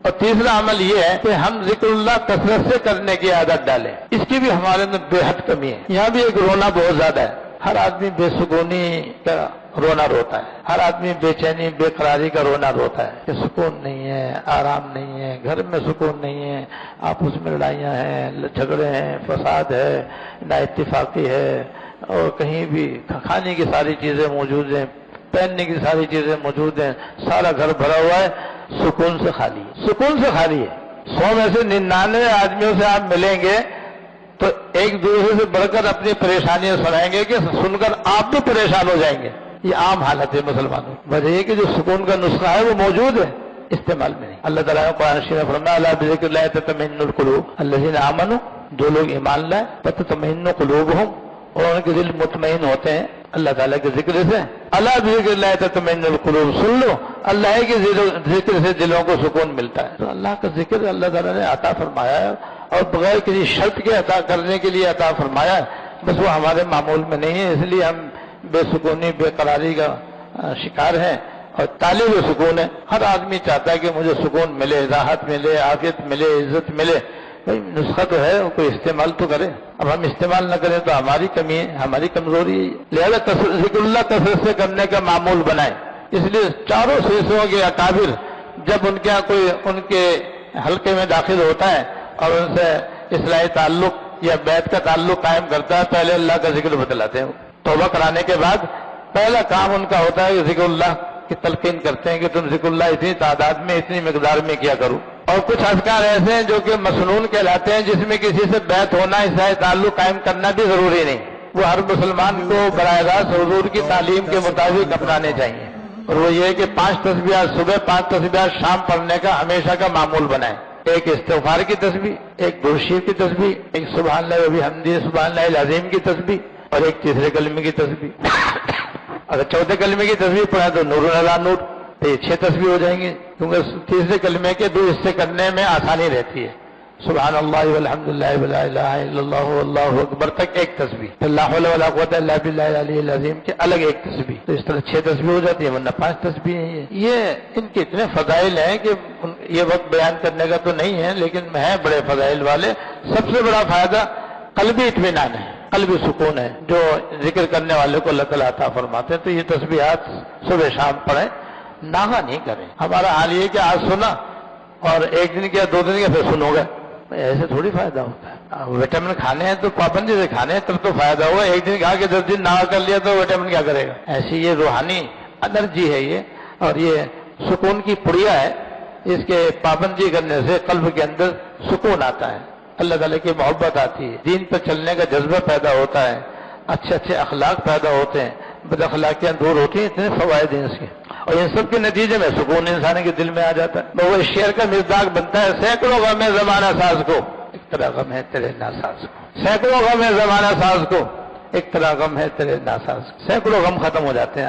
اور تیسرا عمل یہ ہے کہ ہم ذکر اللہ کثرت سے کرنے کی عادت ڈالیں، اس کی بھی ہمارے اندر بے حد کمی ہے۔ یہاں بھی ایک رونا بہت زیادہ ہے، ہر آدمی بے سکونی کا رونا روتا ہے، ہر آدمی بے چینی بے قراری کا رونا روتا ہے کہ سکون نہیں ہے، آرام نہیں ہے، گھر میں سکون نہیں ہے، آپس میں لڑائیاں ہیں، جھگڑے ہیں، فساد ہے، نا اتفاقی ہے، اور کہیں بھی کھانے کی ساری چیزیں موجود ہیں، پہننے کی ساری چیزیں موجود ہیں، سارا گھر بھرا ہوا ہے، سکون سے خالی ہے، سکون سے خالی ہے۔ 100 میں سے 99 آدمیوں سے آپ ملیں گے تو ایک دوسرے سے بڑھ کر اپنی پریشانیاں سنائیں گے کہ سن کر آپ بھی پریشان ہو جائیں گے۔ یہ عام حالت ہے مسلمانوں، وجہ یہ کہ جو سکون کا نسخہ ہے وہ موجود ہے، استعمال میں نہیں۔ اللہ تعالیٰ نے قرآن شریف میں فرمایا الا بذکر اللہ تطمئن القلوب الذین آمنوا، جو لوگ ایمان لائے فتطمئن قلوبہم، اور ان کے دل مطمئن ہوتے ہیں اللہ تعالیٰ کے ذکر سے۔ الا بذکر اللہ تطمئن القلوب، سن لو اللہ کے ذکر سے دلوں کو سکون ملتا ہے۔ تو اللہ کا ذکر اللہ تعالیٰ نے عطا فرمایا ہے، اور بغیر کسی شرط کے عطا کرنے کے لیے عطا فرمایا ہے، بس وہ ہمارے معمول میں نہیں ہے، اس لیے ہم بے سکونی بے قراری کا شکار ہیں، اور طالب سکون ہے۔ ہر آدمی چاہتا ہے کہ مجھے سکون ملے، راحت ملے، عافیت ملے، عزت ملے۔ بھائی نسخہ تو ہے، کوئی استعمال تو کرے۔ اب ہم استعمال نہ کریں تو ہماری کمی ہے، ہماری کمزوری ہے، لہذا ذکر اللہ کثرت سے کرنے کا معمول بنائیں۔ اس لیے چاروں سلسلوں کے اکابر جب ان کے حلقے میں داخل ہوتا ہے اور ان سے اصلاحی تعلق یا بیعت کا تعلق قائم کرتا ہے، پہلے اللہ کا ذکر بتلاتے ہیں۔ توبہ کرانے کے بعد پہلا کام ان کا ہوتا ہے کہ ذکر اللہ کی تلقین کرتے ہیں کہ تم ذکر اللہ اتنی تعداد میں اتنی مقدار میں کیا کرو۔ اور کچھ اذکار ایسے ہیں جو کہ مسنون کہلاتے ہیں، جس میں کسی سے بیعت ہونا، اصلاحی تعلق قائم کرنا بھی ضروری نہیں، وہ ہر مسلمان کو براہ راست حضور کی تعلیم کے مطابق اپنانے چاہیے۔ اور وہ یہ کہ 5 تسبیحات صبح، 5 تسبیحات شام پڑھنے کا ہمیشہ کا معمول بنائیں۔ ایک استغفار کی تسبیح، ایک درود شریف کی تسبیح، ایک سبحان اللہ و بحمدہ سبحان اللہ العظیم کی تسبیح، اور ایک تیسرے کلمے کی تسبیح۔ اگر چوتھے کلمے کی تسبیح پڑھیں تو نور علی نور، تو یہ 6 تسبیح ہو جائیں گے، کیونکہ تیسرے کلمے کے 2 حصے کرنے میں آسانی رہتی ہے۔ سبحان اللہ والحمد للہ ولا الہ الا اللہ واللہ اکبر تک ایک تسبیح، پھر لا حول ولا قوت الا باللہ العلی العظیم کے الگ ایک تسبیح، تو اس طرح 6 تسبیح ہو جاتی ہے، ورنہ 5 تسبیح ہیں۔ یہ ان کے اتنے فضائل ہیں کہ یہ وقت بیان کرنے کا تو نہیں ہے، لیکن ہیں بڑے فضائل والے۔ سب سے بڑا فائدہ قلبی اطمینان ہے، قلبی سکون ہے، جو ذکر کرنے والے کو اللہ تعالیٰ عطا فرماتے ہیں۔ تو یہ تسبیحات صبح شام پڑھیں، ناغہ نہیں کریں۔ ہمارا حال یہ کہ آج سنا اور 1 دن کیا 2 دن کیا پھر سنو گے، ایسے تھوڑی فائدہ ہوتا ہے۔ وٹامن کھانے ہیں تو پابندی سے کھانے ہیں، تب تو فائدہ ہوا۔ 1 دن کھا کے 10 دن ناغہ کر لیا تو وٹامن کیا کرے گا؟ ایسی یہ روحانی انرجی ہے یہ، اور یہ سکون کی پڑیا ہے، اس کے پابندی کرنے سے قلب کے اندر سکون آتا ہے، اللہ تعالیٰ کی محبت آتی ہے، دین پر چلنے کا جذبہ پیدا ہوتا ہے، اچھے اچھے اخلاق پیدا ہوتے ہیں، بد اخلاقیاں دور ہوتی ہیں۔ اتنے فوائد ہیں اس کے، اور ان سب کے نتیجے میں سکون انسان کے دل میں آ جاتا ہے۔ وہ شعر کا مزداق بنتا ہے، سینکڑوں غم ہے زمانہ ساز کو ایک طرح غم ہے تیرے ناساز کو، سینکڑوں غم ہے زمانہ ساز کو ایک طرح غم ہے تیرے ناساز کو، سینکڑوں غم ختم ہو جاتے ہیں۔